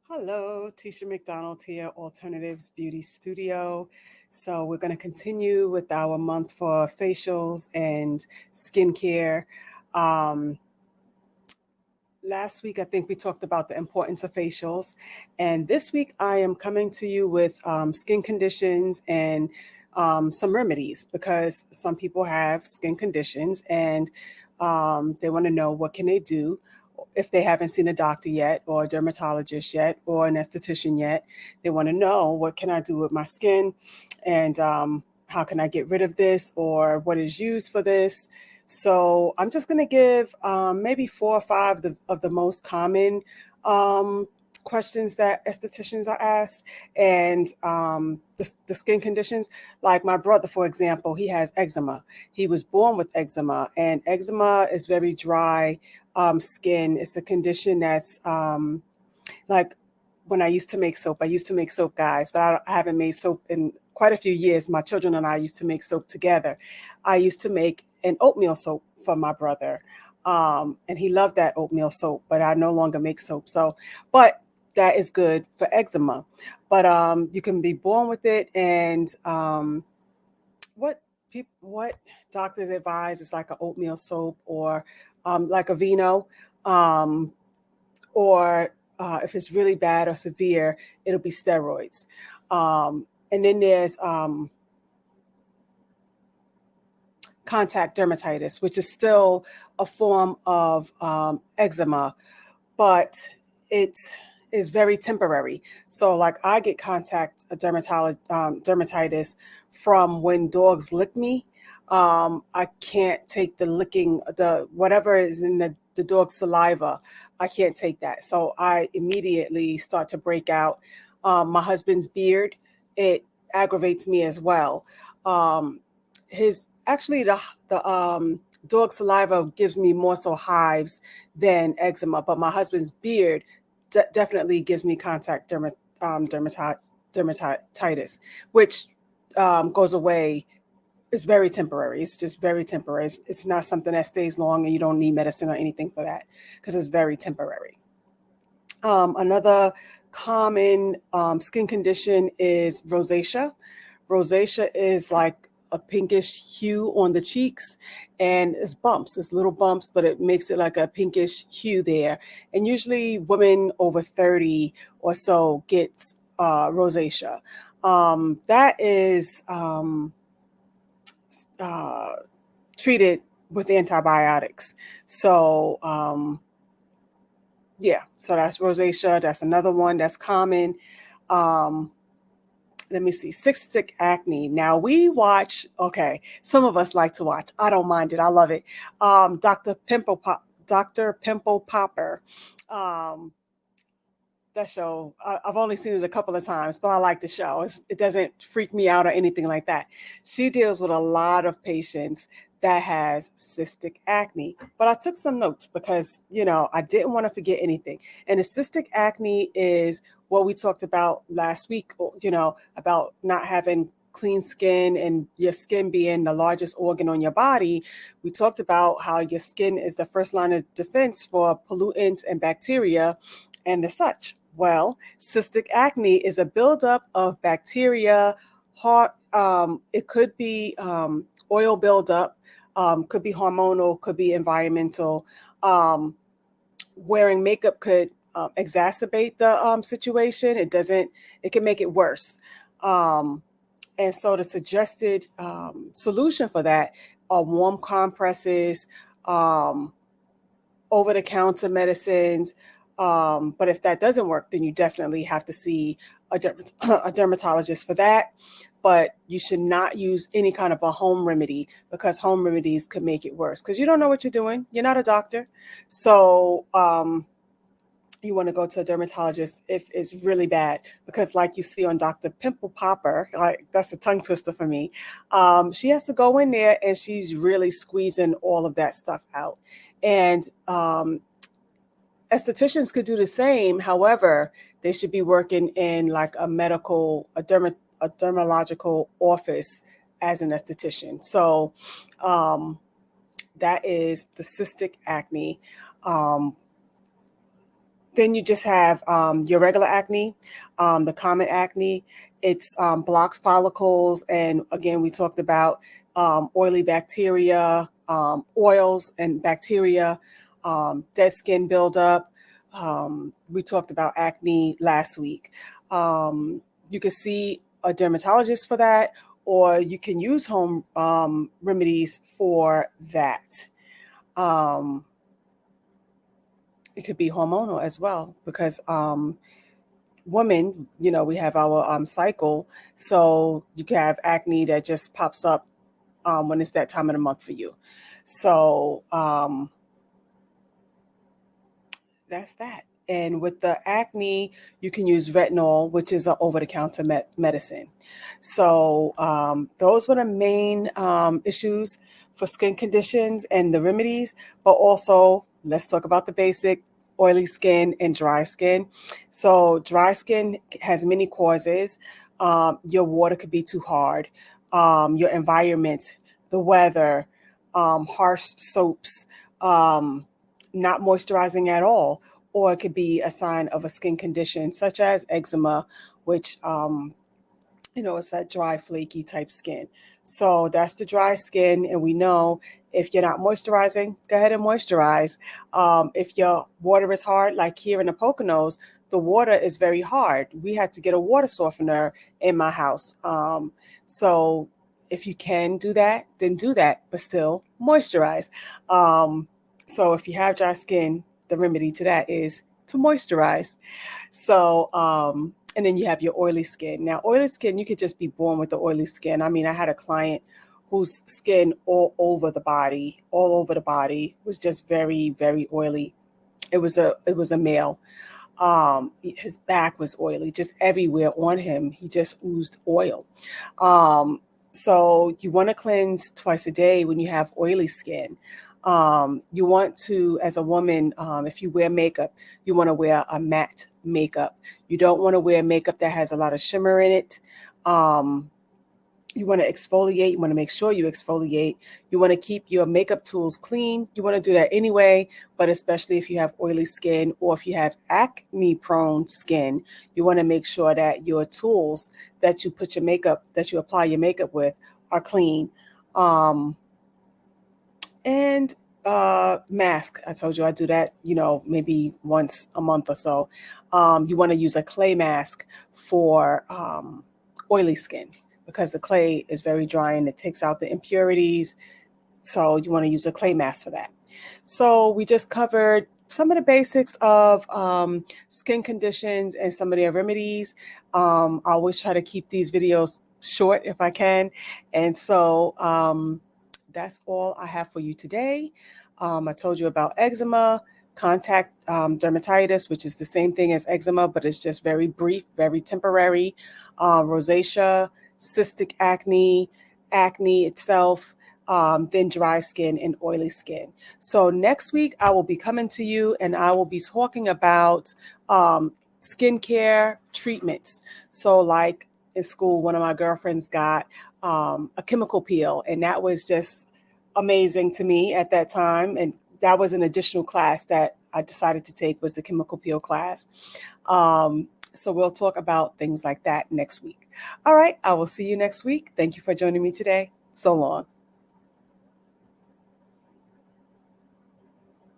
Hello, Tisha McDonald here, Alternatives Beauty Studio. So, we're going to continue with our month for facials and skincare. Um, Last week, I think we talked about the importance of facials. And this week, I am coming to you with skin conditions and some remedies because some people have skin conditions and they want to know what can they do if they haven't seen a doctor yet or a dermatologist yet or an esthetician yet. They want to know what can I do with my skin and how can I get rid of this or what is used for this. So I'm just going to give maybe four or five of the most common um, questions that estheticians are asked and the skin conditions. Like my brother, for example, he has eczema. He was born with eczema, and eczema is very dry skin. It's a condition that's like when I used to make soap, guys, but I haven't made soap in quite a few years. My children and I used to make soap together. I used to make an oatmeal soap for my brother. And he loved that oatmeal soap, but I no longer make soap. So, but that is good for eczema. But you can be born with it. And what what doctors advise is like an oatmeal soap or like a vino. Um, or if it's really bad or severe, it'll be steroids. And then there's contact dermatitis, which is still a form of eczema, but it is very temporary. So, like, I get contact dermatitis from when dogs lick me. I can't take the licking, the whatever is in the dog's saliva. I can't take that. So I immediately start to break out. My husband's beard, it aggravates me as well. His actually the dog saliva gives me more so hives than eczema, but my husband's beard definitely gives me contact dermatitis, which goes away. It's very temporary. It's just very temporary. It's not something that stays long, and you don't need medicine or anything for that because it's very temporary. Another common skin condition is rosacea. Rosacea is like a pinkish hue on the cheeks, and it's bumps, it's little bumps, but it makes it like a pinkish hue there. And usually women over 30 or so gets rosacea. That is uh, treated with antibiotics. So, yeah, so that's rosacea. That's another one that's common. Um, Let me see, cystic acne. Now we watch, okay, some of us like to watch. I don't mind it. I love it. Dr. Pimple Popper. Um, that show, I've only seen it a couple of times, but I like the show. It doesn't freak me out or anything like that. She deals with a lot of patients that has cystic acne. But I took some notes because, I didn't want to forget anything. And the cystic acne is what we talked about last week, about not having clean skin and your skin being the largest organ on your body. We talked about how your skin is the first line of defense for pollutants and bacteria and the such. Well, cystic acne is a buildup of bacteria. It could be oil buildup, could be hormonal, could be environmental. Wearing makeup could exacerbate the situation. It doesn't. It can make it worse. Um, and so the suggested solution for that are warm compresses, um, over-the-counter medicines. But if that doesn't work, then you definitely have to see a dermatologist for that. But you should not use any kind of a home remedy because home remedies could make it worse because you don't know what you're doing. You're not a doctor. So you want to go to a dermatologist if it's really bad because like you see on Dr. Pimple Popper, like that's a tongue twister for me. She has to go in there and she's really squeezing all of that stuff out. And estheticians could do the same. However, they should be working in like a dermatological office as an esthetician. So that is the cystic acne. Um, Then you just have your regular acne, the common acne. It's blocked follicles. And again, we talked about oily bacteria, oils and bacteria, dead skin buildup. We talked about acne last week. You can see a dermatologist for that, or you can use home remedies for that. It could be hormonal as well, because women, we have our cycle. So you can have acne that just pops up when it's that time of the month for you. So that's that. And with the acne, you can use retinol, which is an over-the-counter medicine. So those were the main issues for skin conditions and the remedies. But also, let's talk about the basic: oily skin and dry skin. So dry skin has many causes. Your water could be too hard, your environment, the weather, harsh soaps, not moisturizing at all, or it could be a sign of a skin condition such as eczema, which it's that dry, flaky type skin. So that's the dry skin, and we know if you're not moisturizing, go ahead and moisturize. If your water is hard, like here in the Poconos, the water is very hard. We had to get a water softener in my house. So if you can do that, then do that, but still moisturize. So if you have dry skin, the remedy to that is to moisturize. So, and then you have your oily skin. Now, oily skin, you could just be born with the oily skin. I mean, I had a client whose skin all over the body was just very, very oily. It was a male. His back was oily, just everywhere on him. He just oozed oil. So you want to cleanse twice a day when you have oily skin. You want to, as a woman, if you wear makeup, you want to wear a matte makeup. You don't want to wear makeup that has a lot of shimmer in it. You want to exfoliate. You want to make sure you exfoliate. You want to keep your makeup tools clean. You want to do that anyway, but especially if you have oily skin or if you have acne prone skin, you want to make sure that your tools that you apply your makeup with are clean. And mask. I told you I do that, maybe once a month or so. You want to use a clay mask for oily skin, because the clay is very dry and it takes out the impurities. So you want to use a clay mask for that. So we just covered some of the basics of skin conditions and some of their remedies. I always try to keep these videos short if I can. And so that's all I have for you today. I told you about eczema, contact dermatitis, which is the same thing as eczema, but it's just very brief, very temporary. Rosacea, cystic acne, acne itself, then dry skin and oily skin. So next week, I will be coming to you and I will be talking about skincare treatments. So like in school, one of my girlfriends got a chemical peel, and that was just amazing to me at that time. And that was an additional class that I decided to take, was the chemical peel class. So we'll talk about things like that next week. All right, I will see you next week. Thank you for joining me today. So long.